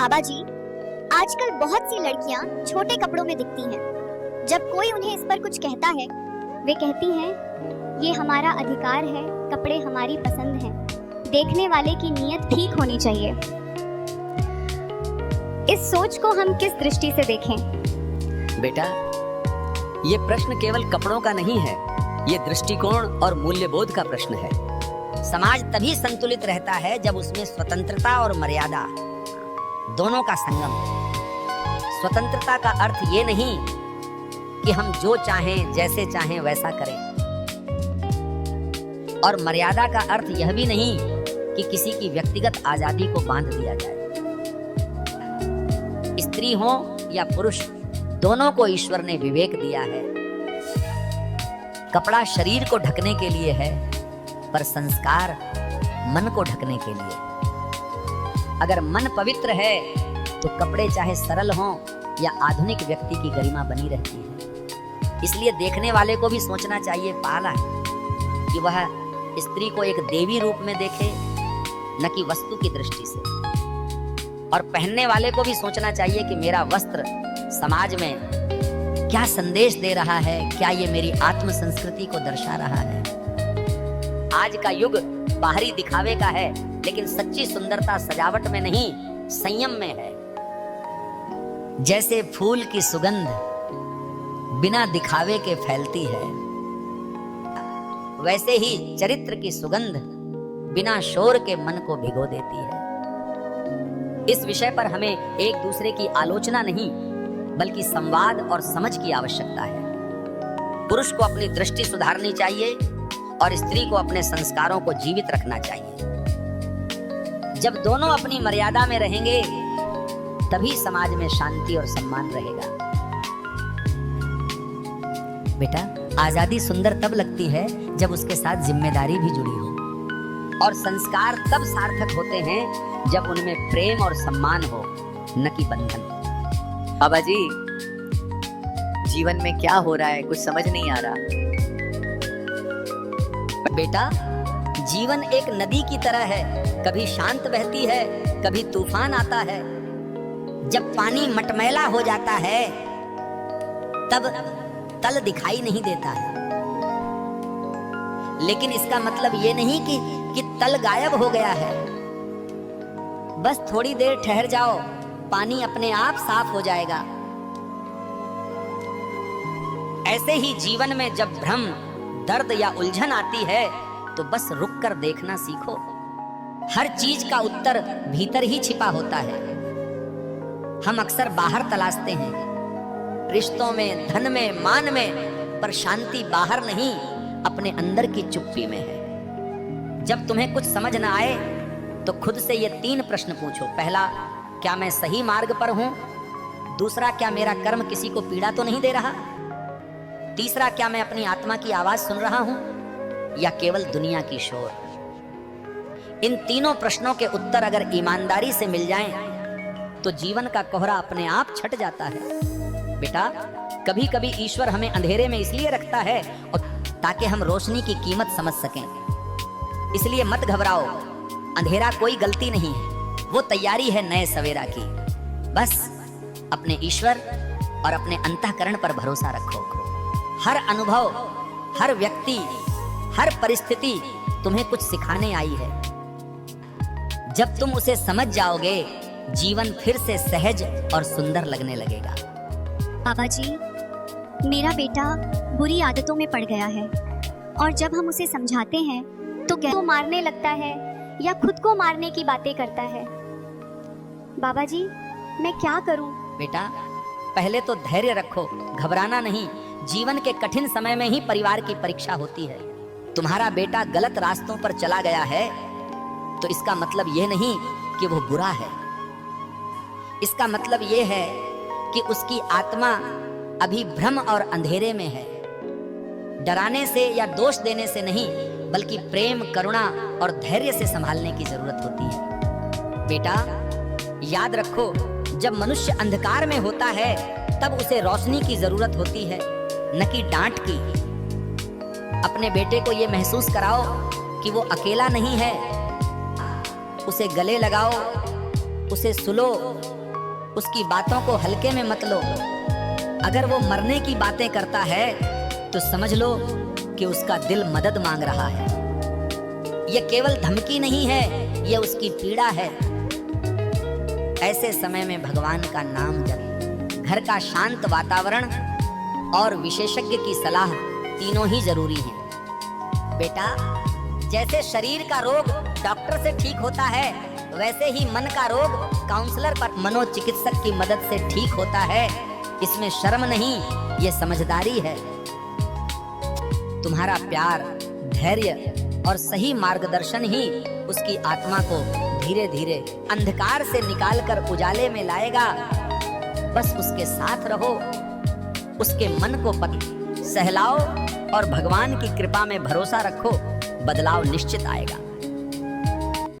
बाबा जी, आजकल बहुत सी लड़कियां छोटे कपड़ों में दिखती हैं। जब कोई उन्हें इस पर कुछ कहता है, वे कहती हैं, ये हमारा अधिकार है, कपड़े हमारी पसंद हैं। देखने वाले की नीयत ठीक होनी चाहिए। इस सोच को हम किस दृष्टि से देखें? बेटा, ये प्रश्न केवल कपड़ों का नहीं है, ये दृष्टिकोण और मूल्यबोध का प्रश्न है। समाज तभी संतुलित रहता है जब उसमें स्वतंत्रता और मर्यादा दोनों का संगम है। स्वतंत्रता का अर्थ ये नहीं कि हम जो चाहें जैसे चाहें वैसा करें, और मर्यादा का अर्थ यह भी नहीं कि किसी की व्यक्तिगत आजादी को बांध दिया जाए। स्त्री हो या पुरुष, दोनों को ईश्वर ने विवेक दिया है। कपड़ा शरीर को ढकने के लिए है, पर संस्कार मन को ढकने के लिए। अगर मन पवित्र है तो कपड़े चाहे सरल हों या आधुनिक व्यक्ति की गरिमा बनी रहती है। इसलिए देखने वाले को भी सोचना चाहिए पाला कि वह स्त्री को एक देवी रूप में देखे, न कि वस्तु की दृष्टि से। और पहनने वाले को भी सोचना चाहिए कि मेरा वस्त्र समाज में क्या संदेश दे रहा है, क्या ये मेरी आत्म संस्कृति को दर्शा रहा है। आज का युग बाहरी दिखावे का है, लेकिन सच्ची सुंदरता सजावट में नहीं, संयम में है। जैसे फूल की सुगंध बिना दिखावे के फैलती है, वैसे ही चरित्र की सुगंध बिना शोर के मन को भिगो देती है। इस विषय पर हमें एक दूसरे की आलोचना नहीं, बल्कि संवाद और समझ की आवश्यकता है। पुरुष को अपनी दृष्टि सुधारनी चाहिए और स्त्री को अपने संस्कारों को जीवित रखना चाहिए। जब दोनों अपनी मर्यादा में रहेंगे, तभी समाज में शांति और सम्मान रहेगा। बेटा, आजादी सुंदर तब लगती है जब उसके साथ जिम्मेदारी भी जुड़ी हो, और संस्कार तब सार्थक होते हैं जब उनमें प्रेम और सम्मान हो, न कि बंधन। बाबा जी, जीवन में क्या हो रहा है कुछ समझ नहीं आ रहा। बेटा, जीवन एक नदी की तरह है, कभी शांत बहती है, कभी तूफान आता है। जब पानी मटमैला हो जाता है, तब तल दिखाई नहीं देता है। लेकिन इसका मतलब ये नहीं कि तल गायब हो गया है। बस थोड़ी देर ठहर जाओ, पानी अपने आप साफ हो जाएगा। ऐसे ही जीवन में जब भ्रम, दर्द या उलझन आती है, तो बस रुक कर देखना सीखो। हर चीज का उत्तर भीतर ही छिपा होता है। हम अक्सर बाहर तलाशते हैं, रिश्तों में, धन में, मान में, पर शांति बाहर नहीं, अपने अंदर की चुप्पी में है। जब तुम्हें कुछ समझ न आए तो खुद से ये 3 प्रश्न पूछो। पहला, क्या मैं सही मार्ग पर हूं? दूसरा, क्या मेरा कर्म किसी को पीड़ा तो नहीं दे रहा? तीसरा, क्या मैं अपनी आत्मा की आवाज सुन रहा हूं या केवल दुनिया की शोर? इन तीनों प्रश्नों के उत्तर अगर ईमानदारी से मिल जाएं, तो जीवन का कोहरा अपने आप छट जाता है। बेटा, कभी कभी ईश्वर हमें अंधेरे में इसलिए रखता है और ताकि हम रोशनी की कीमत समझ सकें। इसलिए मत घबराओ, अंधेरा कोई गलती नहीं है, वो तैयारी है नए सवेरा की। बस अपने ईश्वर और अपने अंतःकरण पर भरोसा रखो। हर अनुभव, हर व्यक्ति, हर परिस्थिति तुम्हें कुछ सिखाने आई है। जब तुम उसे समझ जाओगे, जीवन फिर से सहज और सुंदर लगने लगेगा। बाबा जी, मेरा बेटा बुरी आदतों में पड़ गया है, और जब हम उसे समझाते हैं तो को मारने लगता है या खुद को मारने की बातें करता है। बाबा जी, मैं क्या करूं? बेटा, पहले तो धैर्य रखो, घबराना नहीं। जीवन के कठिन समय में ही परिवार की परीक्षा होती है। तुम्हारा बेटा गलत रास्तों पर चला गया है, तो इसका मतलब ये नहीं कि वो बुरा है। इसका मतलब ये है कि उसकी आत्मा अभी भ्रम और अंधेरे में है। डराने से या दोष देने से नहीं, बल्कि प्रेम, करुणा और धैर्य से संभालने की जरूरत होती है। बेटा, याद रखो, जब मनुष्य अंधकार में होता है, तब उसे रोशनी की जरूरत होती है, न कि डांट की। अपने बेटे को यह महसूस कराओ कि वो अकेला नहीं है। उसे गले लगाओ, उसे सुलो, उसकी बातों को हल्के में मत लो। अगर वो मरने की बातें करता है तो समझ लो कि उसका दिल मदद मांग रहा है। यह केवल धमकी नहीं है, यह उसकी पीड़ा है। ऐसे समय में भगवान का नाम जप, घर का शांत वातावरण और विशेषज्ञ की सलाह तीनों ही जरूरी हैं। बेटा, जैसे शरीर का रोग डॉक्टर से ठीक होता है, वैसे ही मन का रोग काउंसलर पर मनोचिकित्सक की मदद से ठीक होता है। इसमें शर्म नहीं, ये समझदारी है। तुम्हारा प्यार, धैर्य और सही मार्गदर्शन ही उसकी आत्मा को धीरे धीरे अंधकार से निकालकर उजाले में लाएगा। बस उसके साथ रहो, उसके मन को सहलाओ और भगवान की कृपा में भरोसा रखो, बदलाव निश्चित आएगा।